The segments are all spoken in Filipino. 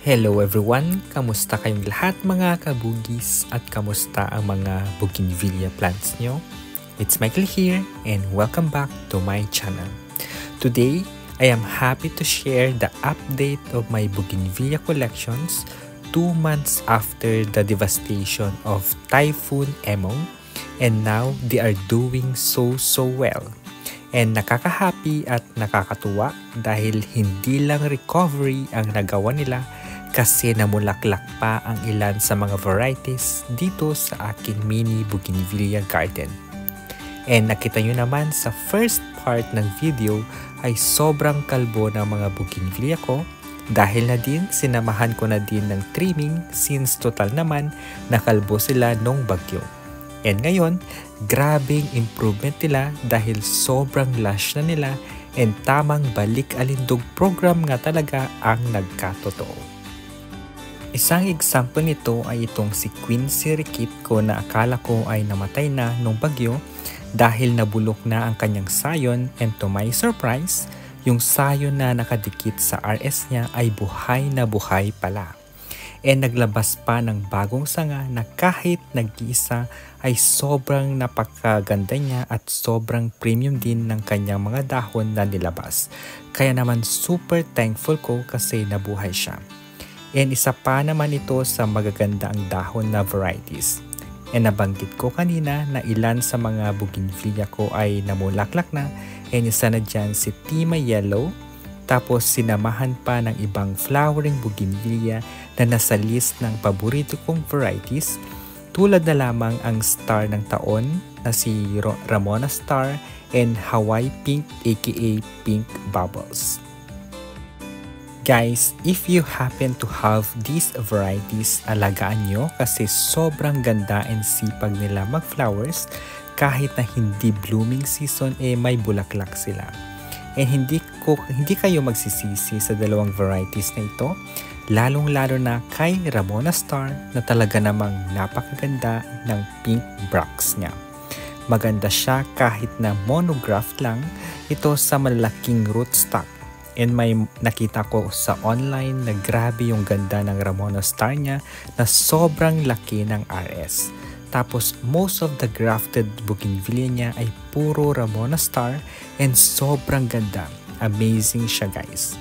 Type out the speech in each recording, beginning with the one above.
Hello everyone! Kamusta kayong lahat mga kabugis at kamusta ang mga bougainvillea plants nyo? It's Michael here and welcome back to my channel. Today, I am happy to share the update of my bougainvillea collections 2 months after the devastation of Typhoon Emong, and now they are doing so well. And nakaka-happy at nakakatuwa dahil hindi lang recovery ang nagawa nila kasi namulaklak pa ang ilan sa mga varieties dito sa aking mini bougainvillea garden. And nakita nyo naman sa first part ng video ay sobrang kalbo ng mga bougainvillea ko dahil na din sinamahan ko na din ng trimming since total naman nakalbo sila nung bagyo. And ngayon, grabing improvement nila dahil sobrang lush na nila and tamang balik-alindog program nga talaga ang nagkatotoo. Isang example nito ay itong si Quincy Rickit ko na akala ko ay namatay na nung bagyo dahil nabulok na ang kanyang sayon, and to my surprise, yung sayon na nakadikit sa RS niya ay buhay na buhay pala. And naglabas pa ng bagong sanga na kahit nag-iisa ay sobrang napakaganda niya at sobrang premium din ng kanyang mga dahon na nilabas. Kaya naman super thankful ko kasi nabuhay siya. And isa pa naman ito sa magaganda ang dahon na varieties. And nabanggit ko kanina na ilan sa mga bougainvillea ko ay namulaklak na, and isa na dyan si Tima Yellow. Tapos sinamahan pa ng ibang flowering bougainvillea na nasa list ng paborito kong varieties, tulad na lamang ang star ng taon na si Ramona Star and Hawaii Pink aka Pink Bubbles. Guys, if you happen to have these varieties, alagaan nyo kasi sobrang ganda and sipag nila mag-flowers. Kahit na hindi blooming season, may bulaklak sila. And hindi kayo magsisisi sa dalawang varieties na ito, lalong-lalo na kay Ramona Star na talaga namang napakaganda ng pink bracts niya. Maganda siya kahit na monograph lang ito sa malaking rootstock. And may nakita ko sa online na grabe yung ganda ng Ramona Star niya na sobrang laki ng RS. Tapos most of the grafted bougainvillea niya ay puro Ramona Star and sobrang ganda. Amazing siya guys.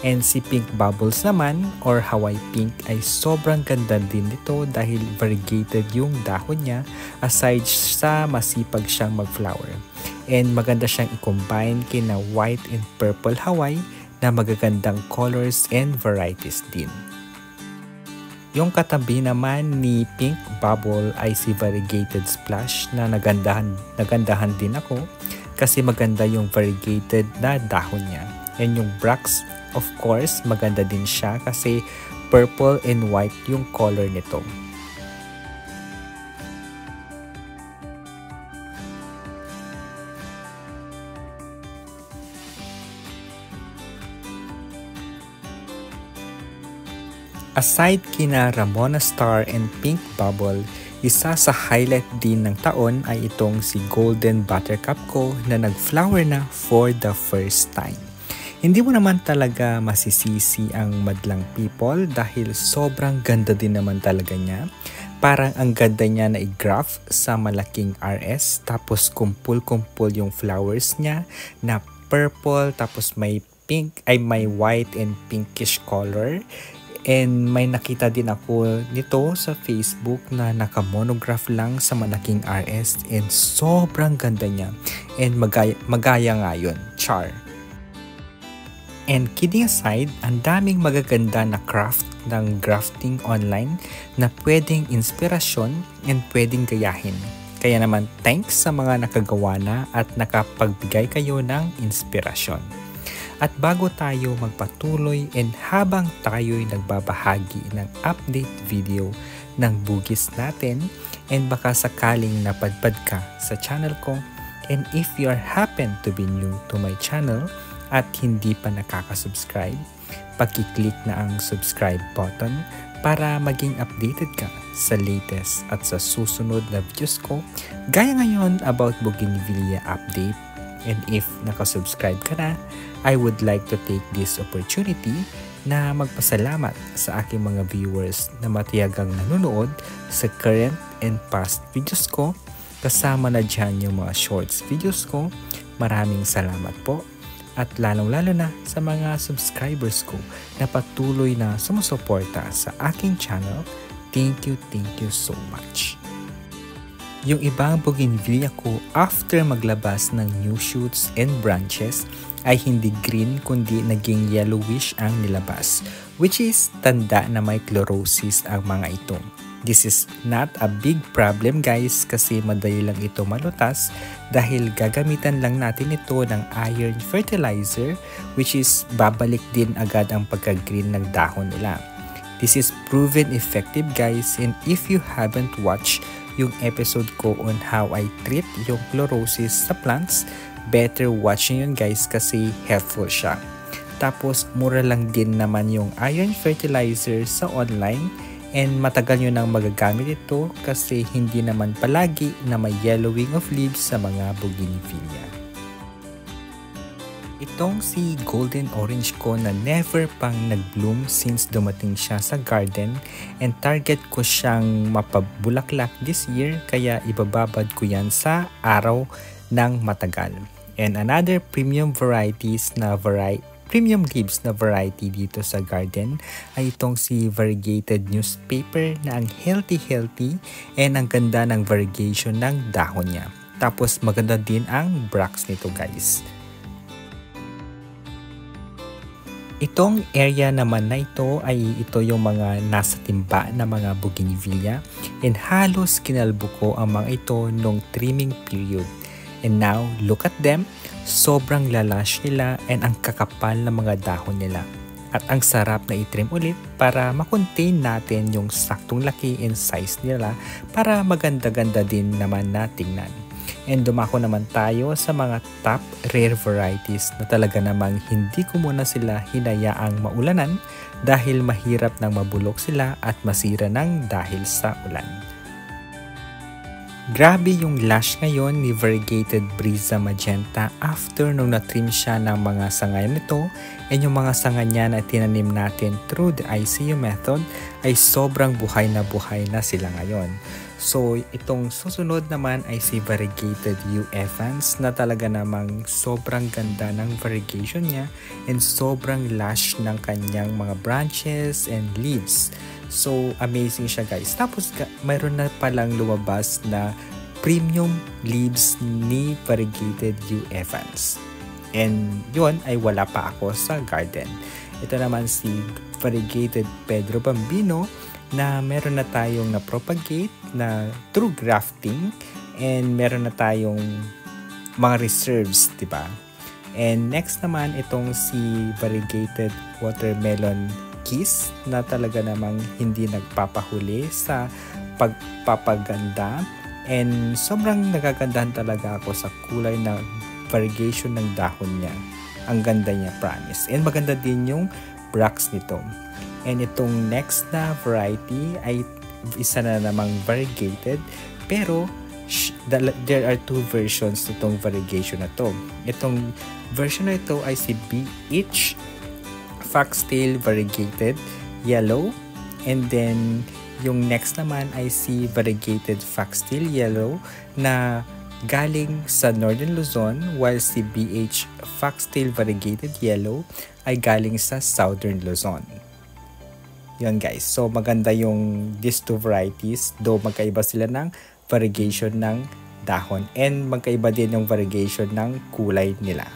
And si Pink Bubbles naman or Hawaii Pink ay sobrang ganda din nito dahil variegated yung dahon niya aside sa masipag siyang mag-flower. And maganda siyang i-combine kina white and purple Hawaii na magagandang colors and varieties din. Yung katabi naman ni Pink Bubble ay si Variegated Splash na nagandahan din ako kasi maganda yung variegated na dahon niya. And yung bracts, of course, maganda din siya kasi purple and white yung color nito. Aside kina Ramona Star and Pink Bubble, isa sa highlight din ng taon ay itong si Golden Buttercup ko na nag-flower na for the first time. Hindi mo naman talaga masisisi ang madlang people dahil sobrang ganda din naman talaga niya. Parang ang ganda niya na i-graft sa malaking RS tapos kumpul-kumpul yung flowers niya na purple tapos may pink ay may white and pinkish color. And may nakita din ako nito sa Facebook na naka-monograph lang sa malaking RS and sobrang ganda niya. And magaya nga yun, char. And kidding aside, ang daming magaganda na craft ng grafting online na pwedeng inspirasyon and pwedeng gayahin. Kaya naman thanks sa mga nakagawa na at nakapagbigay kayo ng inspirasyon. At bago tayo magpatuloy and habang tayo'y nagbabahagi ng update video ng bugis natin and baka sakaling napadpad ka sa channel ko, and if you are happen to be new to my channel at hindi pa nakaka-subscribe, paki-click na ang subscribe button para maging updated ka sa latest at sa susunod na videos ko gaya ngayon about bougainvillea update. And if nakasubscribe ka na, I would like to take this opportunity na magpasalamat sa aking mga viewers na matiyagang nanonood sa current and past videos ko. Kasama na dyan yung mga shorts videos ko. Maraming salamat po. At lalong-lalo na sa mga subscribers ko na patuloy na sumusuporta sa aking channel. Thank you so much. Yung ibang bougainvillea ko after maglabas ng new shoots and branches ay hindi green kundi naging yellowish ang nilabas, which is tanda na may chlorosis ang mga ito. This is not a big problem guys kasi madali lang ito malutas dahil gagamitan lang natin ito ng iron fertilizer, which is babalik din agad ang pagka-green ng dahon nila. This is proven effective guys, and if you haven't watched yung episode ko on how I treat yung chlorosis sa plants, better watching yun guys kasi helpful siya. Tapos mura lang din naman yung iron fertilizer sa online, and matagal nyo nang magagamit ito kasi hindi naman palagi na may yellowing of leaves sa mga bougainvillea. Itong si golden orange ko na never pang nag-bloom since dumating siya sa garden, and target ko siyang mapabulaklak this year kaya ibababad ko yan sa araw ng matagal. And another premium leaves na variety dito sa garden ay itong si variegated newspaper na ang healthy and ang ganda ng variegation ng dahon niya. Tapos maganda din ang bracts nito guys. Itong area naman na ito ay ito yung mga nasa timba na mga bougainvillea, and halos kinalbo ko ang mga ito nung trimming period. And now, look at them. Sobrang lalash nila and ang kakapal na mga dahon nila. At ang sarap na i-trim ulit para makontain natin yung saktong laki and size nila para maganda-ganda din naman na tingnan. And dumako naman tayo sa mga top rare varieties na talaga namang hindi ko muna sila hinayaang maulanan dahil mahirap nang mabulok sila at masira ng dahil sa ulan. Grabe yung lash ngayon ni variegated Brisa Magenta after nung na-trim siya ng mga sanga nito, and yung mga sanga niya na tinanim natin through the ICU method ay sobrang buhay na sila ngayon. So itong susunod naman ay si variegated U. Evans na talaga namang sobrang ganda ng variegation niya and sobrang lush ng kanyang mga branches and leaves. So amazing siya guys. Tapos mayroon na palang lumabas na premium leaves ni variegated U. Evans. And yun ay wala pa ako sa garden. Ito naman si variegated Pedro Bambino na meron na tayong na-propagate na through grafting, and meron na tayong mga reserves, diba? And next naman itong si variegated watermelon kiss na talaga namang hindi nagpapahuli sa pagpapaganda, and sobrang nagagandahan talaga ako sa kulay na variegation ng dahon niya. Ang ganda niya, promise. And maganda din yung bracts nito. And itong next na variety ay isa na namang variegated, pero there are two versions nitong variegation na to. Itong version na ito ay si BH Foxtail Variegated Yellow, and then yung next naman ay si Variegated Foxtail Yellow na galing sa Northern Luzon, while si BH Foxtail Variegated Yellow ay galing sa Southern Luzon. Yun guys, so maganda yung these two varieties, though magkaiba sila ng variegation ng dahon and magkaiba din yung variegation ng kulay nila.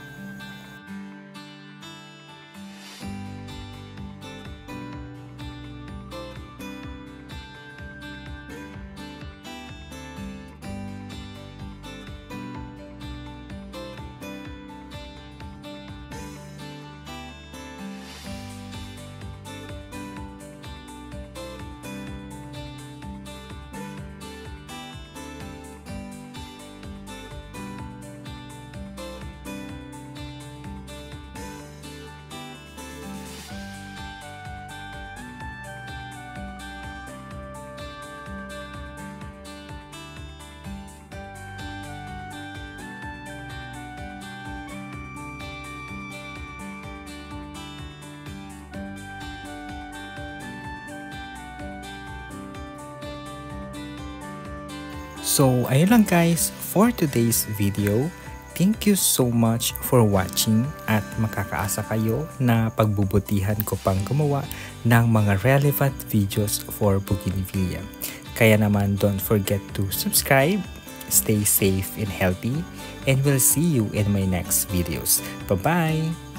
So ayun lang guys for today's video. Thank you so much for watching at makakaasa kayo na pagbubutihan ko pang gumawa ng mga relevant videos for bougainvillea. Kaya naman don't forget to subscribe, stay safe and healthy, and we'll see you in my next videos. Bye-bye!